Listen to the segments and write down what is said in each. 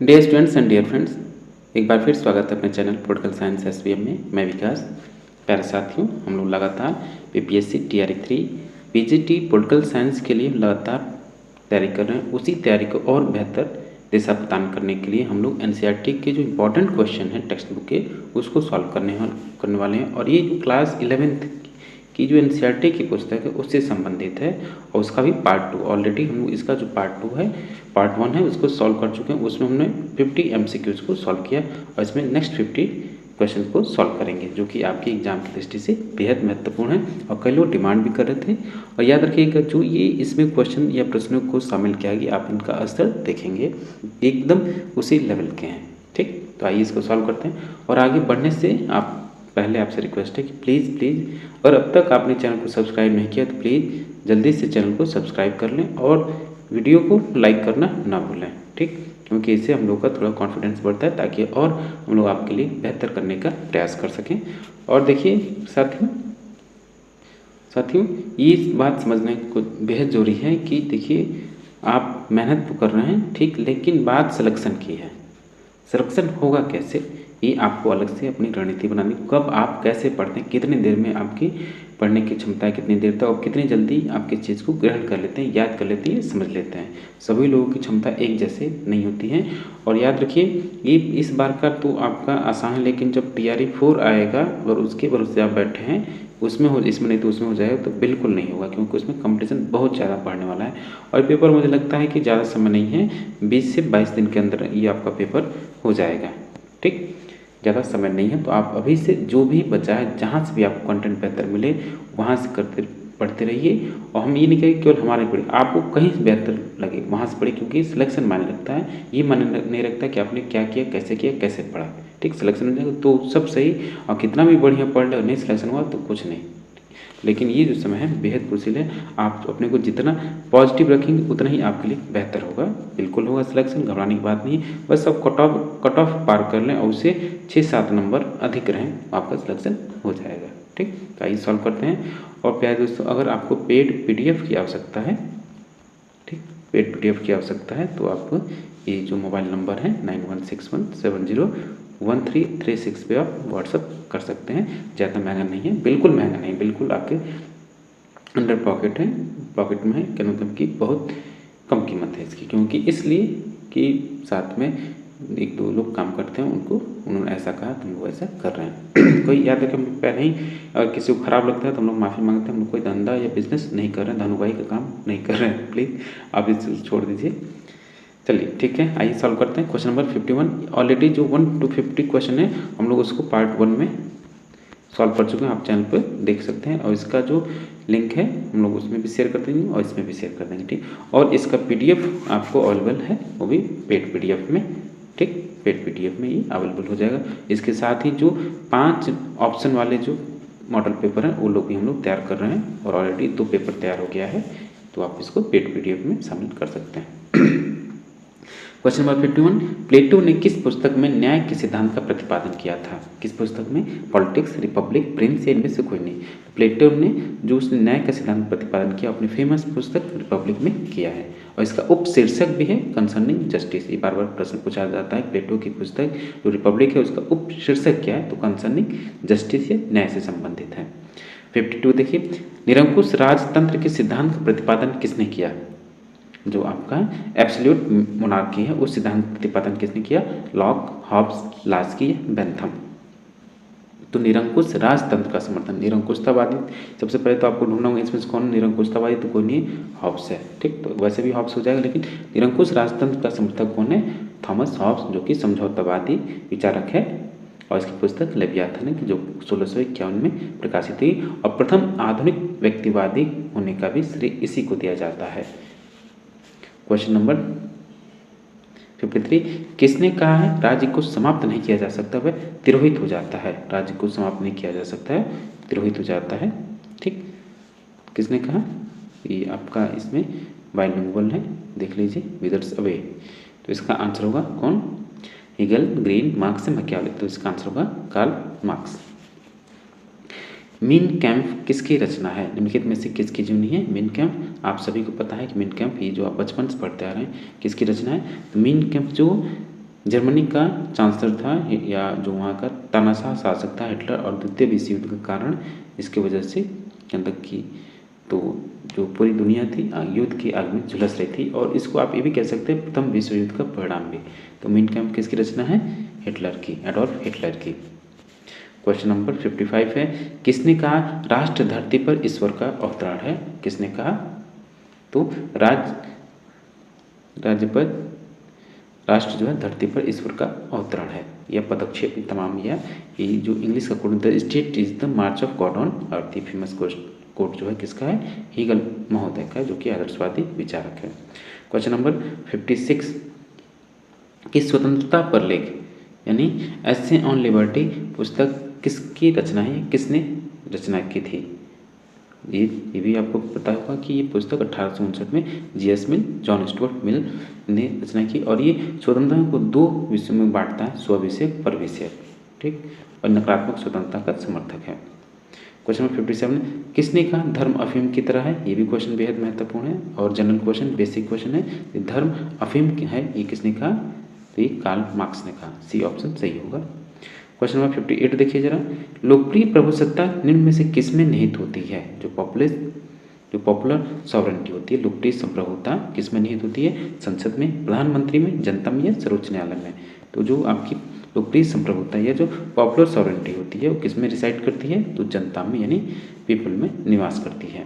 Dear students and dear friends, एक बार फिर स्वागत है अपने चैनल पॉलिटिकल साइंस एसवीएम में। मैं विकास। प्यारे साथियों, हम लोग लगातार PPSC TRE 3 PGT political science के लिए लगातार तैयारी कर रहे हैं। उसी तैयारी को और बेहतर दिशा प्रदान करने के लिए हम लोग एनसीईआरटी के जो इम्पोर्टेंट क्वेश्चन हैं टेक्स्ट बुक के, उसको सॉल्व करने वाले हैं। और ये जो क्लास 11th की जो एनसीईआरटी की पुस्तक है उससे संबंधित है, और उसका भी पार्ट 2 ऑलरेडी हम लोग इसका जो पार्ट 2 है, पार्ट 1 है, उसको सॉल्व कर चुके हैं। उसमें हमने 50 एमसीक्यूज़ को सॉल्व किया और इसमें नेक्स्ट 50 क्वेश्चन को सॉल्व करेंगे, जो कि आपकी एग्जाम की दृष्टि से बेहद महत्वपूर्ण है और कई लोग डिमांड भी कर रहे थे। और याद रखिएगा, जो ये इसमें क्वेश्चन या प्रश्नों को शामिल किया गया, आप इनका असर देखेंगे एकदम उसी लेवल के हैं। ठीक, तो आइए इसको सॉल्व करते हैं। और आगे बढ़ने से आप पहले आपसे रिक्वेस्ट है कि प्लीज़ और अब तक आपने चैनल को सब्सक्राइब नहीं किया तो प्लीज़ जल्दी से चैनल को सब्सक्राइब कर लें और वीडियो को लाइक करना ना भूलें। ठीक, क्योंकि इससे हम लोग का थोड़ा कॉन्फिडेंस बढ़ता है, ताकि और हम लोग आपके लिए बेहतर करने का प्रयास कर सकें। और देखिए साथियों, ये बात समझने को बेहद ज़रूरी है कि देखिए, आप मेहनत तो कर रहे हैं, ठीक, लेकिन बात सिलेक्शन की है। सिलेक्शन होगा कैसे, ये आपको अलग से अपनी रणनीति बनानी। कब आप कैसे पढ़ते हैं, कितनी देर में आपकी पढ़ने की क्षमता है, कितनी देर तक, और कितनी जल्दी आप किस चीज़ को ग्रहण कर लेते हैं, याद कर लेते हैं, समझ लेते हैं। सभी लोगों की क्षमता एक जैसे नहीं होती है। और याद रखिए, ये इस बार का तो आपका आसान है, लेकिन जब टीआरई 4 आएगा और उसके भरोसे आप बैठे हैं, उसमें हो, इसमें नहीं तो उसमें हो जाएगा, तो बिल्कुल नहीं होगा, क्योंकि उसमें कंपटीशन बहुत ज़्यादा बढ़ने वाला है। और पेपर मुझे लगता है कि ज़्यादा समय नहीं है, 20 से 22 दिन के अंदर ये आपका पेपर हो जाएगा। ठीक, ज़्यादा समय नहीं है, तो आप अभी से जो भी बचा है, जहाँ से भी आपको कंटेंट बेहतर मिले वहाँ से पढ़ते रहिए। और हम ये नहीं कहें केवल हमारे पढ़े, आपको कहीं से बेहतर लगे वहाँ से पढ़े, क्योंकि सिलेक्शन मायने रखता है। ये मायने नहीं रखता कि आपने क्या किया, कैसे पढ़ा। ठीक, सिलेक्शन हो जाएगा तो सब सही, और कितना भी बढ़िया पढ़ ले और नहीं सिलेक्शन हुआ तो कुछ नहीं। लेकिन ये जो समय है बेहद क्रूशियल है। आप अपने को जितना पॉजिटिव रखेंगे उतना ही आपके लिए बेहतर होगा। बिल्कुल होगा सिलेक्शन, घबराने की बात नहीं है। बस आप कट ऑफ पार कर लें और उससे 6-7 नंबर अधिक रहें, आपका सिलेक्शन हो जाएगा। ठीक, तो आइए सॉल्व करते हैं। और प्यारे दोस्तों, अगर आपको पेड पीडीएफ की आवश्यकता है, ठीक, पेड पीडीएफ की आवश्यकता है, तो आप ये जो मोबाइल नंबर है 9161701336 पे आप व्हाट्सअप कर सकते हैं। ज़्यादा महंगा नहीं है, बिल्कुल महंगा नहीं, बिल्कुल आपके अंडर पॉकेट है, पॉकेट में है, क्या मतलब कि बहुत कम कीमत है इसकी। क्योंकि इसलिए कि साथ में 1-2 लोग काम करते हैं, उन्होंने ऐसा कहा तो हम लोग ऐसा कर रहे हैं। कोई याद रखे, हम लोग पहले ही, अगर किसी को ख़राब लगता है तो हम लोग माफ़ी मांगते हैं। हम लोग कोई धंधा या बिजनेस नहीं कर रहे हैं, धनुभाई का काम नहीं कर रहे हैं। प्लीज़ आप इस छोड़ दीजिए। चलिए ठीक है, आइए सॉल्व करते हैं। क्वेश्चन नंबर 51, ऑलरेडी जो 1 to 50 क्वेश्चन है हम लोग उसको पार्ट 1 में सॉल्व कर चुके हैं, आप चैनल पर देख सकते हैं। और इसका जो लिंक है हम लोग उसमें भी शेयर कर देंगे और इसमें भी शेयर कर देंगे। ठीक, और इसका पीडीएफ आपको अवेलेबल है, वो भी पेड पीडीएफ में। ठीक, पेड पीडीएफ में ये अवेलेबल हो जाएगा। इसके साथ ही जो 5 ऑप्शन वाले जो मॉडल पेपर हैं वो लोग भी हम लोग तैयार कर रहे हैं, और ऑलरेडी 2 पेपर तैयार हो गया है, तो आप इसको पेड पीडीएफ में शामिल कर सकते हैं। क्वेश्चन नंबर 51, प्लेटो ने किस पुस्तक में न्याय के सिद्धांत का प्रतिपादन किया था? किस पुस्तक में? पॉलिटिक्स, रिपब्लिक, प्रिंस, या इनमें से कोई नहीं। प्लेटो ने जो उसने न्याय का सिद्धांत प्रतिपादन किया अपनी फेमस पुस्तक रिपब्लिक में किया है, और इसका उपशीर्षक भी है कंसर्निंग जस्टिस। ये बार बार प्रश्न पूछा जाता है, प्लेटो की पुस्तक जो रिपब्लिक है उसका उपशीर्षक क्या है, तो कंसर्निंग जस्टिस या न्याय से संबंधित है। 52 देखिए, निरंकुश राजतंत्र के सिद्धांत का प्रतिपादन किसने किया? जो आपका एब्सोल्यूट मोनार्की है उस सिद्धांत प्रतिपादन किसने किया? Locke, Hobbes, Laski, Bentham. तो निरंकुश राजतंत्र का समर्थन, निरंकुशतावादी, सबसे पहले तो आपको ढूंढना होगा इसमें से कौन निरंकुशतावादी, तो कोई नहीं, हॉब्स है। ठीक, तो वैसे भी हॉब्स हो जाएगा, लेकिन निरंकुश राजतंत्र का समर्थक कौन है? थॉमस हॉब्स, जो कि समझौतावादी विचारक है, और इसकी पुस्तक लेवियाथन है, जो 1651 में प्रकाशित हुई। और प्रथम आधुनिक व्यक्तिवादी होने का भी श्रेय इसी को दिया जाता है। क्वेश्चन नंबर 53, किसने कहा है राज्य को समाप्त नहीं किया जा सकता, वह तिरोहित हो जाता है? राज्य को समाप्त नहीं किया जा सकता है, तिरोहित हो जाता है। ठीक, किसने कहा? ये आपका इसमें बाइलिंगुअल है, देख लीजिए, विदर्स अवे। तो इसका आंसर होगा कौन? Hegel, green, marks, Machiavelli. तो इसका आंसर होगा कार्ल मार्क्स। मीन कैम्प किसकी रचना है? निम्नलिखित में से किसकी जीवनी है? मीन कैम्प, आप सभी को पता है कि मीन कैम्प, ये जो आप बचपन से पढ़ते आ रहे हैं, किसकी रचना है? तो मीन कैम्प जो जर्मनी का चांसलर था या जो वहाँ का तानाशाह शासक था हिटलर, और द्वितीय विश्व युद्ध के कारण इसकी वजह से मतलब कि तो जो पूरी दुनिया थी युद्ध की आग में झुलस रही थी, और इसको आप ये भी कह सकते हैं प्रथम विश्व युद्ध का परिणाम भी। तो मेन कैम्प किसकी रचना है? हिटलर की, एडोल्फ हिटलर की। क्वेश्चन नंबर 55 है, किसने कहा राष्ट्र धरती पर ईश्वर का अवतरण है? किसने कहा? तो राज्य पर राष्ट्र जो है धरती पर ईश्वर का अवतरण है। यह पदक्षेप तमाम यह जो इंग्लिश का code the state is the March of God on earth, famous quote जो है किसका है? हीगल महोदय का, जो कि आदर्शवादी विचारक है। क्वेश्चन नंबर 56, कि स्वतंत्रता पर लेख यानी एसे ऑन लिबर्टी पुस्तक किसकी रचना है? किसने रचना की थी? ये भी आपको पता होगा कि ये पुस्तक 1859 में जीएस मिल, जॉन स्टुअर्ट मिल ने रचना की, और ये स्वतंत्रता को दो विषयों में बांटता है, स्वविषयक, परविषयक, ठीक, और नकारात्मक स्वतंत्रता का समर्थक है। क्वेश्चन नंबर 57, किसने कहा धर्म अफीम की तरह है? ये भी क्वेश्चन बेहद महत्वपूर्ण है और जनरल क्वेश्चन, बेसिक क्वेश्चन है। धर्म अफीम है, ये किसने कहा? तो ये कार्ल मार्क्स ने कहा। सी ऑप्शन सही होगा। क्वेश्चन नंबर 58 देखिए जरा, लोकप्रिय प्रभुसत्ता निम्न में से किसमें निहित होती है? जो पॉपुलर सॉवरेंटी होती है, लोकप्रिय संप्रभुता किसमें निहित होती है? संसद में, प्रधानमंत्री में, जनता में या सर्वोच्च न्यायालय में? तो जो आपकी लोकप्रिय संप्रभुता या जो पॉपुलर सॉवरेंटी होती है वो किसमें रिसाइड करती है? तो जनता में यानी पीपल में निवास करती है।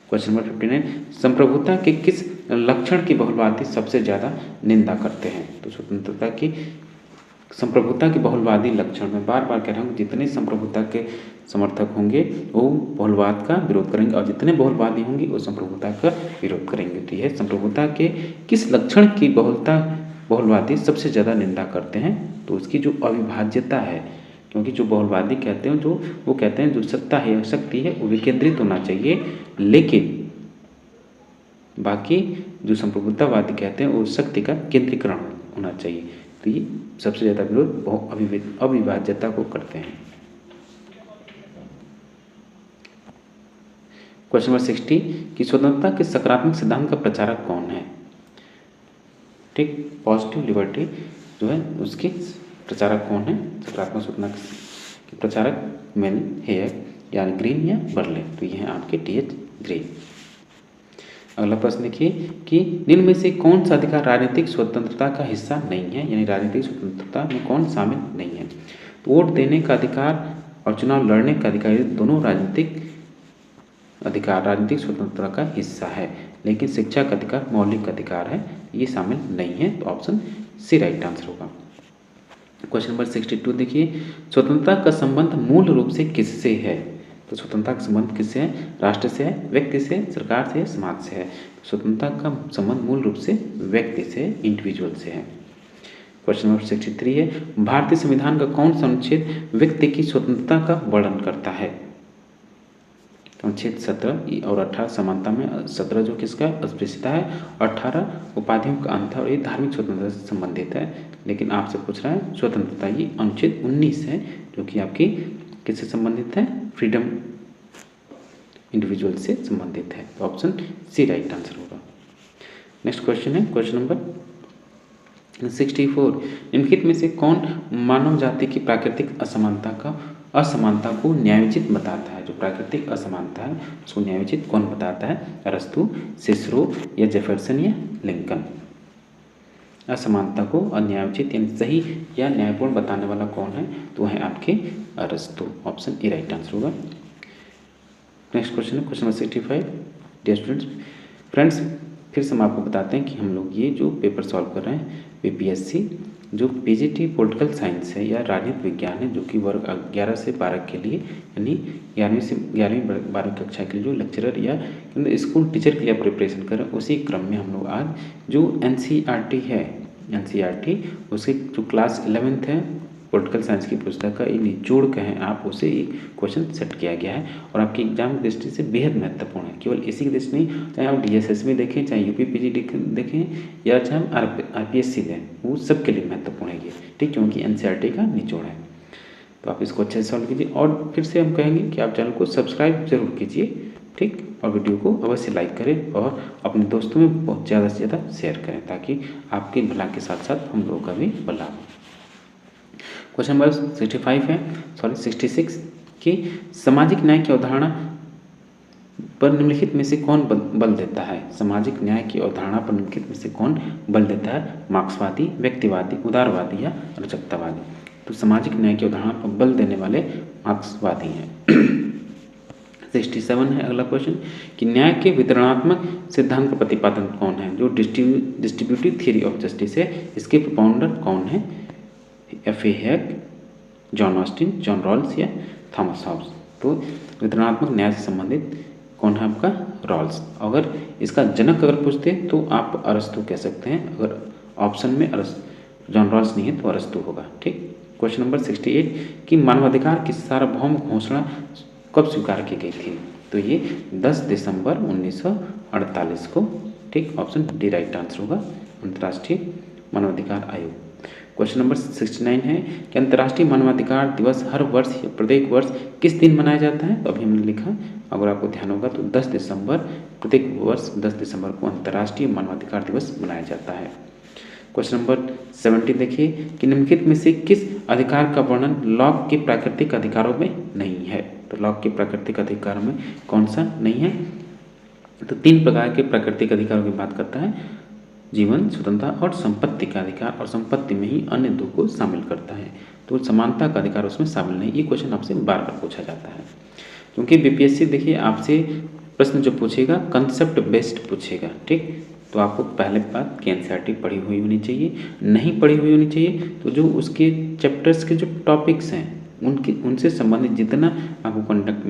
क्वेश्चन नंबर 59, संप्रभुता के किस लक्षण की बहुलवादी सबसे ज़्यादा निंदा करते हैं? तो स्वतंत्रता की संप्रभुता के बहुलवादी लक्षण, में बार बार कह रहा हूँ, जितने संप्रभुता के समर्थक होंगे वो बहुलवाद का विरोध करेंगे, और जितने बहुलवादी होंगे वो संप्रभुता का विरोध करेंगे। तो यह संप्रभुता के किस लक्षण की बहुलवादी सबसे ज़्यादा निंदा करते हैं? तो उसकी जो अविभाज्यता है, क्योंकि जो बहुलवादी कहते हैं वो कहते हैं जो सत्ता है, शक्ति है, वो विकेंद्रित होना चाहिए, लेकिन बाकी जो संप्रभुतावादी कहते हैं वो शक्ति का केंद्रीकरण होना चाहिए। तो ये सबसे ज़्यादा विरोध अविभाज्यता को करते हैं। क्वेश्चन नंबर 60, कि स्वतंत्रता के सकारात्मक सिद्धांत का प्रचारक कौन है? ठीक, पॉजिटिव लिबर्टी जो है उसके प्रचारक कौन है? सकारात्मक स्वतंत्रता के प्रचारक मेल हेयर या ग्रीन या बर्ले। तो ये हैं आपके टी.एच. ग्रीन। अगला प्रश्न देखिए कि निम्न में से कौन सा अधिकार राजनीतिक स्वतंत्रता का हिस्सा नहीं है, यानी राजनीतिक स्वतंत्रता में कौन शामिल नहीं है? तो वोट देने का अधिकार और चुनाव लड़ने का अधिकार दोनों राजनीतिक स्वतंत्रता का हिस्सा है, लेकिन शिक्षा का अधिकार मौलिक अधिकार है, ये शामिल नहीं है। तो ऑप्शन सी राइट आंसर होगा। क्वेश्चन नंबर 62 देखिए, स्वतंत्रता का संबंध मूल रूप से किससे है? तो स्वतंत्रता का संबंध किससे है? राष्ट्र से है, व्यक्ति से, सरकार से, समाज से है। स्वतंत्रता का संबंध मूल रूप से व्यक्ति से, इंडिविजुअल से है। क्वेश्चन नंबर 63 है, भारतीय संविधान का कौन सा अनुच्छेद व्यक्ति की स्वतंत्रता का वर्णन करता है? अनुच्छेद 17 और 18 समानता में, 17 जो किसका अस्पृश्यता है, 18 उपाधियों का अंत है, और ये धार्मिक स्वतंत्रता से संबंधित है। लेकिन आपसे पूछ रहा है स्वतंत्रता, ये अनुच्छेद 19 है जो कि आपकी किससे संबंधित है? फ्रीडम इंडिविजुअल से संबंधित है। तो ऑप्शन सी राइट आंसर होगा। नेक्स्ट क्वेश्चन है क्वेश्चन नंबर 64, निम्नलिखित में से कौन मानव जाति की प्राकृतिक असमानता को न्यायोचित बताता है? जो प्राकृतिक असमानता है उसको न्यायोचित कौन बताता है? अरस्तु, सिसरो या जेफरसन या लिंकन? असमानता को अन्यायोचित यानी सही या न्यायपूर्ण बताने वाला कौन है? तो है आपके अरस्तु। ऑप्शन ए राइट आंसर होगा। नेक्स्ट क्वेश्चन है question number 65, dear students friends, फिर से हम आपको बताते हैं कि हम लोग ये जो पेपर सॉल्व कर रहे हैं पीपीएससी जो पीजीटी पॉलिटिकल साइंस है या राजनीति विज्ञान है, जो कि वर्ग 11 से 12 के लिए यानी 11वीं से 12वीं कक्षा के लिए जो लेक्चरर या स्कूल टीचर के लिए प्रिपरेशन कर रहे हैं, उसी क्रम में हम लोग आज जो एनसीईआरटी है, एनसीईआरटी उसके जो क्लास 11th है पॉलिटिकल साइंस की पुस्तक का एक निचोड़ कहें आप, उसे एक क्वेश्चन सेट किया गया है और आपकी एग्जाम की दृष्टि से बेहद महत्वपूर्ण है। केवल इसी की दृष्टि नहीं, चाहे आप डीएसएसबी देखें, चाहे यूपीपीजी देखें या चाहे हम आरपीएससी दें, वो सबके लिए महत्वपूर्ण है ये, ठीक, क्योंकि एनसीईआरटी का निचोड़ है। तो आप इसको अच्छे से सॉल्व कीजिए और फिर से हम कहेंगे कि आप चैनल को सब्सक्राइब जरूर कीजिए ठीक। और वीडियो को अवश्य लाइक करें और अपने दोस्तों में बहुत ज़्यादा से ज़्यादा शेयर करें ताकि आपके भला के साथ साथ हम लोगों का भी भला हो। क्वेश्चन नंबर 66 कि सामाजिक न्याय की अवधारणा पर निम्नलिखित में से कौन बल देता है। सामाजिक न्याय की अवधारणा पर निम्नलिखित में से कौन बल देता है। मार्क्सवादी, व्यक्तिवादी, उदारवादी या अराजकतावादी। तो सामाजिक न्याय की अवधारणा पर बल देने वाले मार्क्सवादी हैं। 67 है अगला क्वेश्चन कि न्याय के वितरणात्मक सिद्धांत का प्रतिपादन कौन है। जो डिस्ट्रीब्यूटिव थ्योरी ऑफ जस्टिस है, इसके प्रोपाउंडर कौन है। F.A. Hayek, John Austin, John Rawls या थॉमस हॉब्स। तो वितरणात्मक न्याय से संबंधित कौन है आपका, रॉल्स। अगर इसका जनक अगर पूछते तो आप अरस्तु कह सकते हैं। अगर ऑप्शन में जॉन रॉल्स नहीं है तो अरस्तु होगा। ठीक। क्वेश्चन नंबर 68 कि मानवाधिकार की सार्वभौम घोषणा कब स्वीकार की गई थी। तो ये 10 दिसंबर 1948 को। ठीक। ऑप्शन डी राइट आंसर होगा, अंतर्राष्ट्रीय मानवाधिकार आयोग। क्वेश्चन नंबर 69 है कि अंतर्राष्ट्रीय मानवाधिकार दिवस हर वर्ष या प्रत्येक वर्ष किस दिन मनाया जाता है। तो अभी हमने लिखा, अगर आपको ध्यान होगा तो 10 दिसंबर, प्रत्येक वर्ष 10 दिसंबर को अंतर्राष्ट्रीय मानवाधिकार दिवस मनाया जाता है। क्वेश्चन नंबर 70 देखिए कि निम्नलिखित में से किस अधिकार का वर्णन लॉक के प्राकृतिक अधिकारों में नहीं है। तो लॉक के प्राकृतिक अधिकारों में कौन सा नहीं है। तो 3 प्रकार के प्राकृतिक अधिकारों की बात करता है, जीवन, स्वतंत्रता और संपत्ति का अधिकार। और संपत्ति में ही अन्य 2 को शामिल करता है। तो समानता का अधिकार उसमें शामिल नहीं। ये क्वेश्चन आपसे बार बार पूछा जाता है क्योंकि बीपीएससी देखिए आपसे प्रश्न जो पूछेगा कंसेप्ट बेस्ड पूछेगा। ठीक। तो आपको पहले बात कि एनसीईआरटी पढ़ी हुई होनी चाहिए, नहीं पढ़ी हुई होनी चाहिए तो जो उसके चैप्टर्स के जो टॉपिक्स हैं उनसे संबंधित जितना आपको कंटेंट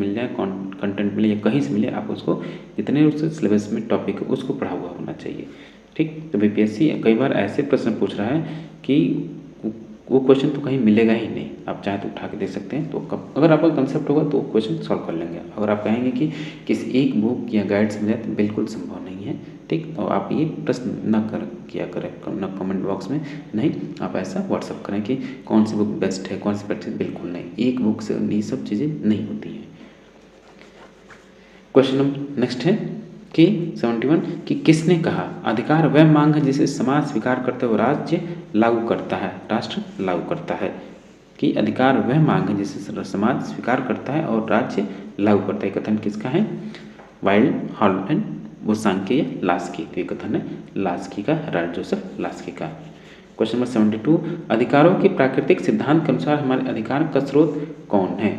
मिले या कहीं से मिले, आप उसको जितने उससे सिलेबस में टॉपिक है उसको पढ़ा हुआ होना चाहिए। ठीक। तो बीपीएससी कई बार ऐसे प्रश्न पूछ रहा है कि वो क्वेश्चन तो कहीं मिलेगा ही नहीं, आप चाहे तो उठा के दे सकते हैं। तो अगर आपका कंसेप्ट होगा तो क्वेश्चन सॉल्व कर लेंगे। अगर आप कहेंगे कि किसी एक बुक या गाइड से मिले तो बिल्कुल संभव नहीं है। ठीक। तो आप ये प्रश्न किया करें न कमेंट बॉक्स में, नहीं आप ऐसा व्हाट्सअप करें कि कौन सी बुक बेस्ट है, कौन सी बेस्ट है। बिल्कुल नहीं, एक बुक से ये सब चीज़ें नहीं होती हैं। क्वेश्चन नंबर नेक्स्ट है कि 71 कि किसने कहा अधिकार वह मांग है जिसे समाज स्वीकार करते हुए राज्य लागू करता है, राष्ट्र लागू करता है। कि अधिकार वह मांग है जिसे समाज स्वीकार करता है और राज्य लागू करता है। कथन किसका है, वाइल्ड, हॉलमैन, बोसांके या लास्की। तो ये कथन है लास्की का, रॉल्फ जोसेफ लास्की का। क्वेश्चन नंबर 72 अधिकारों के प्राकृतिक सिद्धांत के अनुसार हमारे अधिकार का स्रोत कौन है।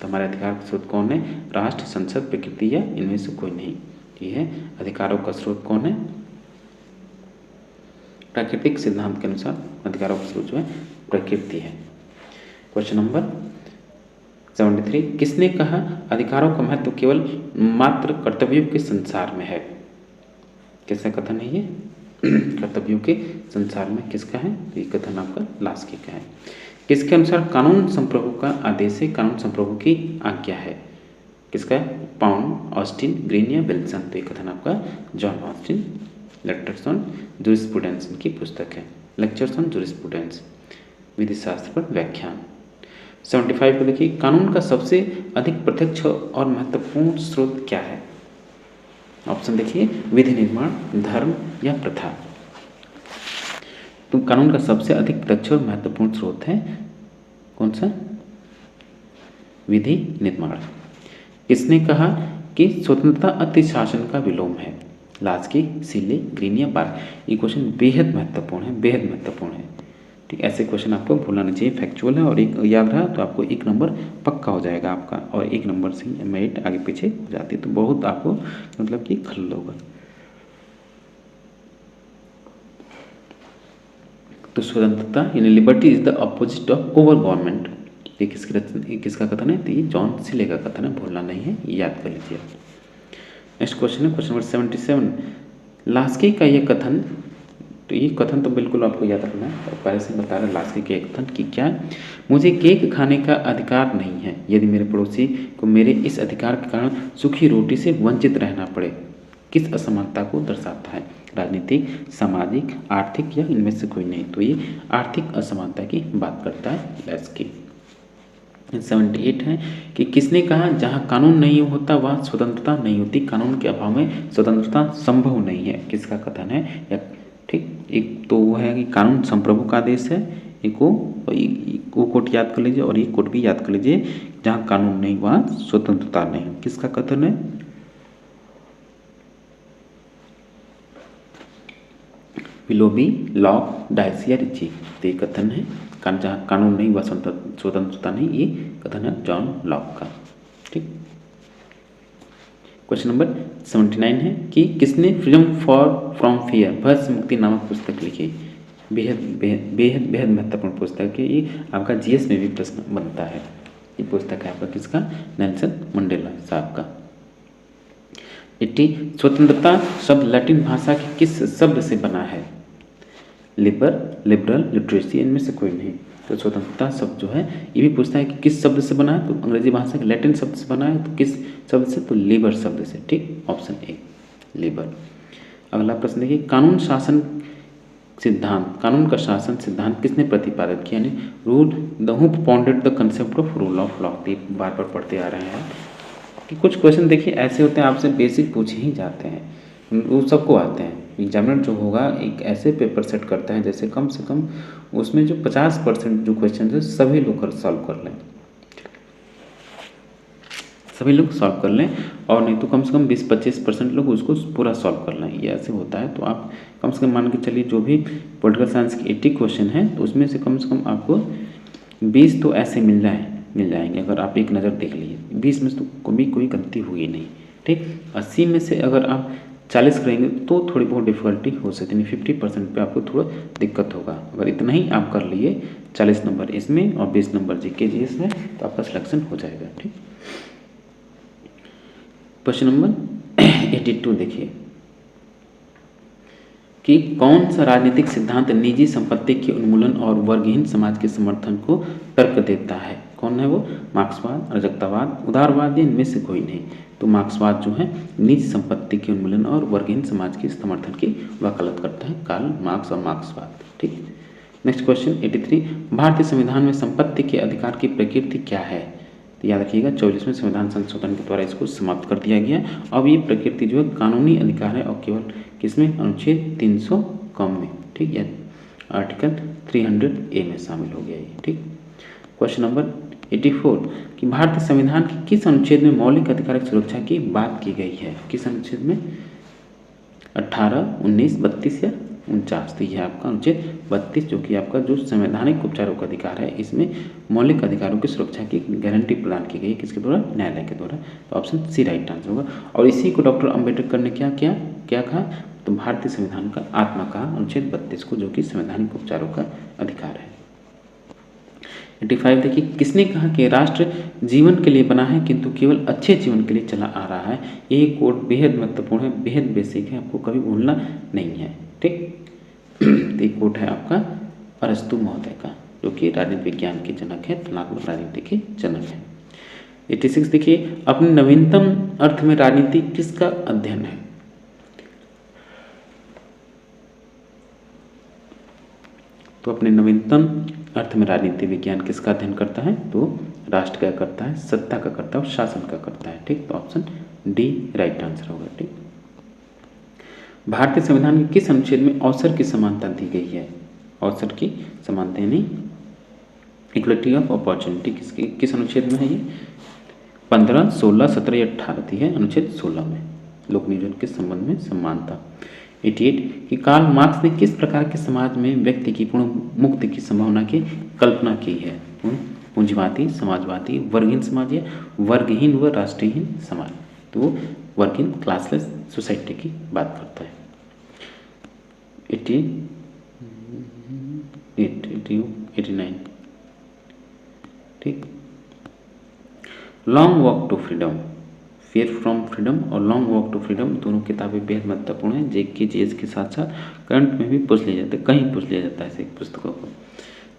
तो हमारे अधिकार का स्रोत कौन है, राष्ट्र, संसद, प्रकृति या इनमें से कोई नहीं। ये है अधिकारों का स्रोत कौन है, प्राकृतिक सिद्धांत के अनुसार अधिकारों का स्रोत जो है प्रकृति है। क्वेश्चन नंबर 73 किसने कहा अधिकारों का महत्व केवल मात्र कर्तव्यों के संसार में है। किसका कथन है ये, कर्तव्यों के संसार में किसका है। तो ये कथन आपका लास्की का है। किसके अनुसार कानून संप्रभु का आदेश है, कानून संप्रभु की आज्ञा है। किसका है, पाउंड, ऑस्टिन, ग्रीन या विल्सन। तो ये कथन आपका John Austin. Lectures on jurisprudence इनकी पुस्तक है, लेक्चर्स ऑन जूरिस्प्रूडेंस, विधि शास्त्र पर व्याख्यान। 75 को देखिए कानून का सबसे अधिक प्रत्यक्ष और महत्वपूर्ण स्रोत क्या है। ऑप्शन देखिए विधि निर्माण, धर्म या प्रथा। तो कानून का सबसे अधिक प्रत्यक्ष और महत्वपूर्ण स्रोत है कौन सा, विधि निर्माण। किसने कहा कि स्वतंत्रता अति शासन का विलोम है, लास्की, सीले, ग्रीन या बार। ये क्वेश्चन बेहद महत्वपूर्ण है, बेहद महत्वपूर्ण है। ठीक, ऐसे क्वेश्चन आपको भूलना नहीं चाहिए, फैक्चुअल है और एक याद रहा तो आपको 1 नंबर पक्का हो जाएगा आपका। और 1 नंबर से मेरिट आगे पीछे हो जाती है तो बहुत आपको मतलब कि खल होगा। तो स्वतंत्रता यानी liberty is the opposite of over government. ये किसका कथन है, तो ये जॉन सीले का कथन है, भूलना नहीं है, याद कर लीजिए। नेक्स्ट क्वेश्चन है क्वेश्चन नंबर 77 लास्की का ये कथन। तो ये कथन तो बिल्कुल आपको याद रखना है और पहले से बता रहा है लास्की के कथन कि क्या, मुझे केक खाने का अधिकार नहीं है यदि मेरे पड़ोसी को मेरे इस अधिकार के कारण सूखी रोटी से वंचित रहना पड़े। किस असमानता को दर्शाता है, राजनीतिक, सामाजिक, आर्थिक या इनमें से कोई नहीं। तो ये आर्थिक असमानता की बात करता है लास्की। 78 है कि किसने कहा जहाँ कानून नहीं होता वहाँ स्वतंत्रता नहीं होती, कानून के अभाव में स्वतंत्रता संभव नहीं है, किसका कथन है? या ठीक, एक तो वो है कि कानून संप्रभु का आदेश है, एक वो कोट याद कर लीजिए और ये कोट भी याद कर लीजिए, जहाँ कानून नहीं वहाँ स्वतंत्रता नहीं, किसका कथन है? विलोबी, लॉक, डायसी या रिची, तो ये कथन है जहाँ कानून नहीं वह स्वतंत्रता नहीं, ये कथन है जॉन लॉक का। ठीक, क्वेश्चन नंबर 79 है कि किसने फ्रीडम फ्रॉम फियर भय से मुक्ति नामक पुस्तक लिखी? बेहद बेहद बेहद बेहद महत्वपूर्ण पुस्तक है ये, आपका जीएस में भी प्रश्न बनता है। ये पुस्तक है आपका किसका? नेल्सन मंडेला साहब का। 80 स्वतंत्रता शब्द लैटिन भाषा के किस शब्द से बना है? लिबरल, लिटरेसी, इनमें से कोई नहीं। तो स्वतंत्रता शब्द जो है ये भी पूछता है कि किस शब्द से बना है, तो अंग्रेजी भाषा के लैटिन शब्द से बना है, तो किस शब्द से? तो लिबर शब्द से। ठीक, ऑप्शन ए लिबर। अगला प्रश्न देखिए, कानून शासन सिद्धांत, कानून का शासन सिद्धांत किसने प्रतिपादित किया? यानी rule the who founded the concept of rule of law. बार बार पढ़ते आ रहे हैं कि कुछ क्वेश्चन देखिए ऐसे होते हैं आपसे बेसिक पूछे ही जाते हैं, वो सबको आते हैं। एग्जामिनर जो होगा एक ऐसे पेपर सेट करता है जैसे कम से कम उसमें जो 50% जो क्वेश्चन है सभी लोग सॉल्व कर लें, सभी लोग सॉल्व कर लें, और नहीं तो कम से कम 20-25% लोग उसको पूरा सॉल्व कर लें, ये ऐसे होता है। तो आप कम से कम मान के चलिए जो भी पॉलिटिकल साइंस के 80 क्वेश्चन हैं तो उसमें से कम आपको 20 तो ऐसे मिल जाएंगे अगर आप एक नज़र देख लीजिए। 20 में तो कोई गलती हुई नहीं। ठीक, 80 में से अगर आप 40 करेंगे तो थोड़ी बहुत डिफिकल्टी हो सकती है, 50% पे आपको थोड़ा दिक्कत होगा। अगर इतना ही आप कर लिए 40 नंबर इसमें और 20 नंबर जीके जीएस में तो आपका सिलेक्शन हो जाएगा। ठीक, क्वेश्चन नंबर 82 देखिए कि कौन सा राजनीतिक सिद्धांत निजी संपत्ति के उन्मूलन और वर्गहीन समाज के समर्थन को तर्क देता है? कौन है वो? मार्क्सवाद, अराजकतावाद, उदारवाद या इनमें से कोई नहीं। तो मार्क्सवाद जो है निजी संपत्ति के उन्मूलन और वर्गहीन समाज के समर्थन की वकालत करता है, कार्ल मार्क्स और मार्क्सवाद। ठीक, नेक्स्ट क्वेश्चन 83, भारतीय संविधान में संपत्ति के अधिकार की प्रकृति क्या है? तो याद रखिएगा 44वें संविधान संशोधन के द्वारा इसको समाप्त कर दिया गया। अब ये प्रकृति जो है कानूनी अधिकार है और केवल किसमें? अनुच्छेद 300 कम में। ठीक है, आर्टिकल 300A में शामिल हो गया ये। ठीक, क्वेश्चन नंबर 84 कि भारतीय संविधान के किस अनुच्छेद में मौलिक अधिकार की सुरक्षा की बात की गई है? किस अनुच्छेद में? 18, 19, 32 या 49? तो यह आपका अनुच्छेद 32 जो कि आपका जो संवैधानिक उपचारों का अधिकार है, इसमें मौलिक अधिकारों की सुरक्षा की गारंटी प्रदान की गई है, किसके द्वारा? न्यायालय के द्वारा। तो ऑप्शन सी राइट आंसर होगा। और इसी को डॉक्टर अम्बेडकर ने क्या कहा? तो भारतीय संविधान का आत्मा कहा अनुच्छेद 32 को, जो कि संवैधानिक उपचारों का अधिकार है। 85 देखिए, किसने कहा कि राष्ट्र जीवन के लिए बना है किंतु केवल अच्छे जीवन के लिए चला आ रहा है? ये कोड बेहद महत्वपूर्ण है, बेहद बेसिक है, आपको कभी भूलना नहीं है। ठीक, ये कोड है आपका अरस्तु महोदय का, जो कि राजनीति विज्ञान के जनक है, तुलनात्मक राजनीति के जनक है। 86 देखिए, अपने नवीनतम अर्थ में राजनीति किसका अध्ययन है? तो अपने नवीनतम अर्थ में राजनीति विज्ञान किसका अध्ययन करता है? तो राष्ट्र का करता है, सत्ता का करता है और शासन का करता है। ठीक, तो ऑप्शन डी राइट आंसर होगा। ठीक, भारतीय संविधान के किस अनुच्छेद में अवसर की समानता दी गई है? अवसर की समानता यानी इक्वलिटी ऑफ अपॉर्चुनिटी किस अनुच्छेद में है? ये 15, 16, 17 या 18 थी है अनुच्छेद 16 में, लोक नियोजन के संबंध में समानता। 88 कि कार्ल मार्क्स ने किस प्रकार के समाज में व्यक्ति की पूर्ण मुक्ति की संभावना की कल्पना की है? पूंजीवादी, समाजवादी, वर्गहीन समाज या वर्गहीन व राष्ट्रहीन समाज? तो वो वर्किंग क्लासलेस सोसाइटी की बात करता है। 89 ठीक, long walk to freedom, fair from freedom और लॉन्ग वॉक टू फ्रीडम दोनों किताबें बेहद महत्वपूर्ण हैं। जेके जीएस के साथ साथ करंट में भी पूछ लिया जाता है, कहीं पूछ लिया जाता है ऐसे पुस्तकों को।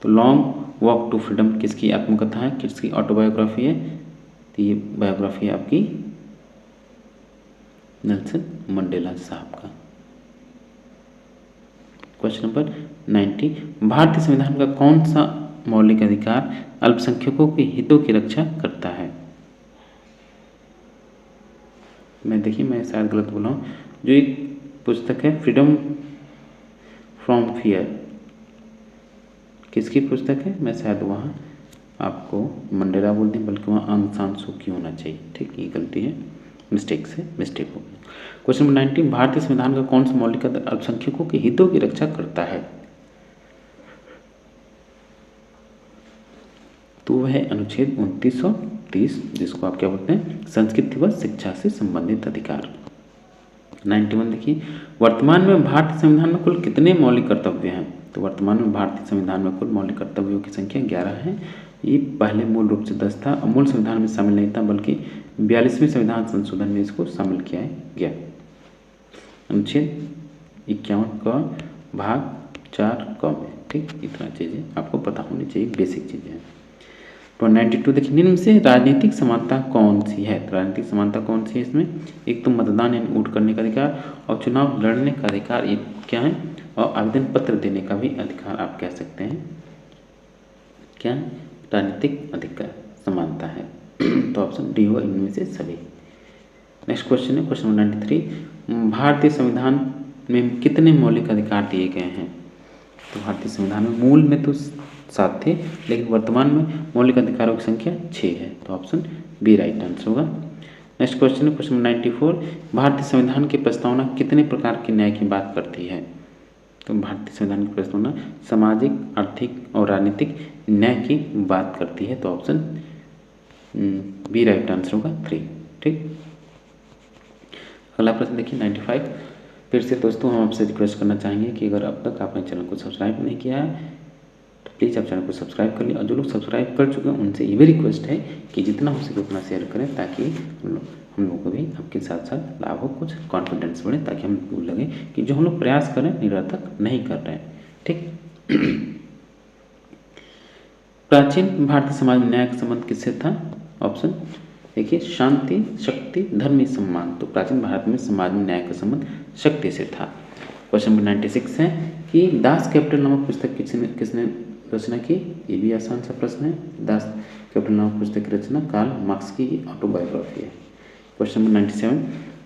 तो लॉन्ग वॉक टू फ्रीडम किसकी आत्मकथा है, किसकी ऑटोबायोग्राफी है? तो ये बायोग्राफी है आपकी नेल्सन मंडेला साहब का। क्वेश्चन नंबर 90, भारतीय संविधान का कौन सा मौलिक अधिकार अल्पसंख्यकों के हितों की रक्षा करता है? मैं शायद गलत बोला हूँ। जो एक पुस्तक है फ्रीडम फ्रॉम फियर, किसकी पुस्तक है? मैं शायद वहाँ आपको मंडेला बोल दी, बल्कि वहाँ आंग सान सू की होना चाहिए। ठीक, ये गलती है, मिस्टेक हो गई। क्वेश्चन नंबर 19, भारतीय संविधान का कौन सा मौलिक अधिकार अल्पसंख्यकों के हितों की रक्षा करता है? तो वह है अनुच्छेद 2930, जिसको आप क्या बोलते हैं? संस्कृति व शिक्षा से संबंधित अधिकार। 91 देखिए, वर्तमान में भारतीय संविधान में कुल कितने मौलिक कर्तव्य हैं? तो वर्तमान में भारतीय संविधान में कुल मौलिक कर्तव्यों की संख्या 11 है। ये पहले मूल रूप से 10 था, और मूल संविधान में शामिल नहीं था, बल्कि 42वें संविधान संशोधन में इसको शामिल किया गया। अनुच्छेद 51 का भाग 4 क में। ठीक, इतना चीज़ें आपको पता होनी चाहिए, बेसिक चीज़ें हैं। तो 92 देखिए, निम्न में से राजनीतिक समानता कौन सी है? तो राजनीतिक समानता कौन सी है इसमें? एक तो मतदान यानी वोट करने का अधिकार, और चुनाव लड़ने का अधिकार, ये क्या है? और आवेदन पत्र देने का भी अधिकार आप कह सकते हैं। क्या राजनीतिक अधिकार समानता है? तो ऑप्शन डी होगा इनमें से सभी। नेक्स्ट क्वेश्चन है क्वेश्चन नंबर 93, भारतीय संविधान में कितने मौलिक अधिकार दिए गए हैं? तो भारतीय संविधान में मूल में तो 7 थे, लेकिन वर्तमान में मौलिक अधिकारों की संख्या 6 है। तो ऑप्शन बी राइट आंसर होगा। नेक्स्ट क्वेश्चन है क्वेश्चन 94, भारतीय संविधान की प्रस्तावना कितने प्रकार के न्याय की बात करती है? तो भारतीय संविधान की प्रस्तावना सामाजिक, आर्थिक और राजनीतिक न्याय की बात करती है। तो ऑप्शन बी राइट आंसर होगा 3। ठीक, अगला प्रश्न देखिए 95। फिर से दोस्तों हम आपसे रिक्वेस्ट करना चाहेंगे कि अगर अब तक आपने चैनल को सब्सक्राइब नहीं किया है तो प्लीज़ आप चैनल को सब्सक्राइब कर लें, और जो लोग सब्सक्राइब कर चुके हैं उनसे ये भी रिक्वेस्ट है कि जितना हो सके उतना शेयर करें, ताकि हम लोगों को भी आपके साथ साथ लाभ हो, कुछ कॉन्फिडेंस बढ़े, ताकि हम लोग को लगे कि जो हम लोग प्रयास करें निरर्थक नहीं कर रहे हैं। ठीक, प्राचीन भारतीय समाज में न्याय का संबंध किससे था? ऑप्शन देखिए, शांति, शक्ति, धर्मी सम्मान। तो प्राचीन भारत में समाज में न्याय का संबंध शक्ति से था। क्वेश्चन नंबर 96 है कि दास कैपिटल नामक पुस्तक किसने रचना की? ये भी आसान सा प्रश्न है। दास कैपिटल नामक पुस्तक की रचना कार्ल मार्क्स की ऑटोबायोग्राफी है। क्वेश्चन नंबर 97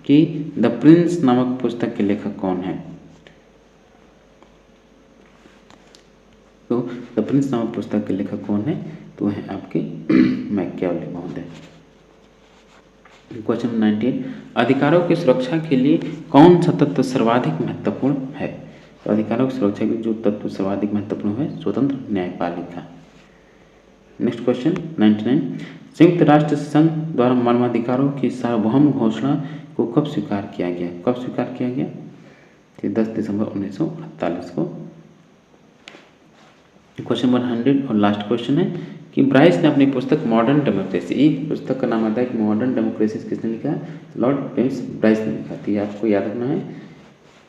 कि द प्रिंस नामक पुस्तक के लेखक कौन है? तो द प्रिंस नामक पुस्तक के लेखक कौन है? तो है आपके मैकियावेली महोदय। क्वेश्चन 19, अधिकारों की सुरक्षा के लिए कौन सा तत्व सर्वाधिक महत्वपूर्ण है? तो अधिकारों की सुरक्षा के लिए जो तत्व सर्वाधिक महत्वपूर्ण है, स्वतंत्र न्यायपालिका। नेक्स्ट क्वेश्चन 99, संयुक्त राष्ट्र संघ द्वारा मानवाधिकारों की सार्वभौम घोषणा को कब स्वीकार किया गया? कब स्वीकार किया गया? 10 दिसंबर 1948 को। क्वेश्चन 100 और लास्ट क्वेश्चन है कि ब्राइस ने अपनी पुस्तक मॉडर्न डेमोक्रेसी, एक पुस्तक का नाम आता है कि मॉडर्न डेमोक्रेसी किसने लिखा? लॉर्ड जेम्स ब्राइस ने लिखा थी। आपको याद रखना है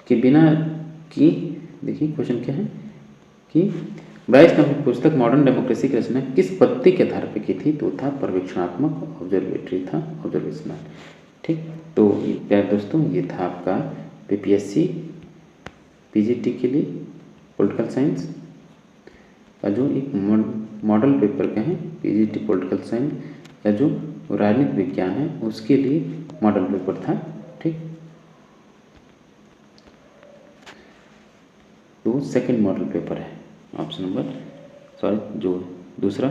कि बिना कि देखिए क्वेश्चन क्या है कि ब्राइस ने अपनी पुस्तक मॉडर्न डेमोक्रेसी की रचना किस पद्धति के आधार पर की थी? तो था पर्यवेक्षणात्मक, ऑब्जर्वेटरी था, ऑब्जर्वेशनल। ठीक, तो प्यारे दोस्तों ये था आपका PPSC PGT के लिए पॉलिटिकल साइंस का जो एक मॉडल पेपर का है, PGT पॉलिटिकल साइंस का जो राजनीतिक विज्ञान है उसके लिए मॉडल पेपर था। ठीक, तो सेकंड मॉडल पेपर है, ऑप्शन नंबर जो दूसरा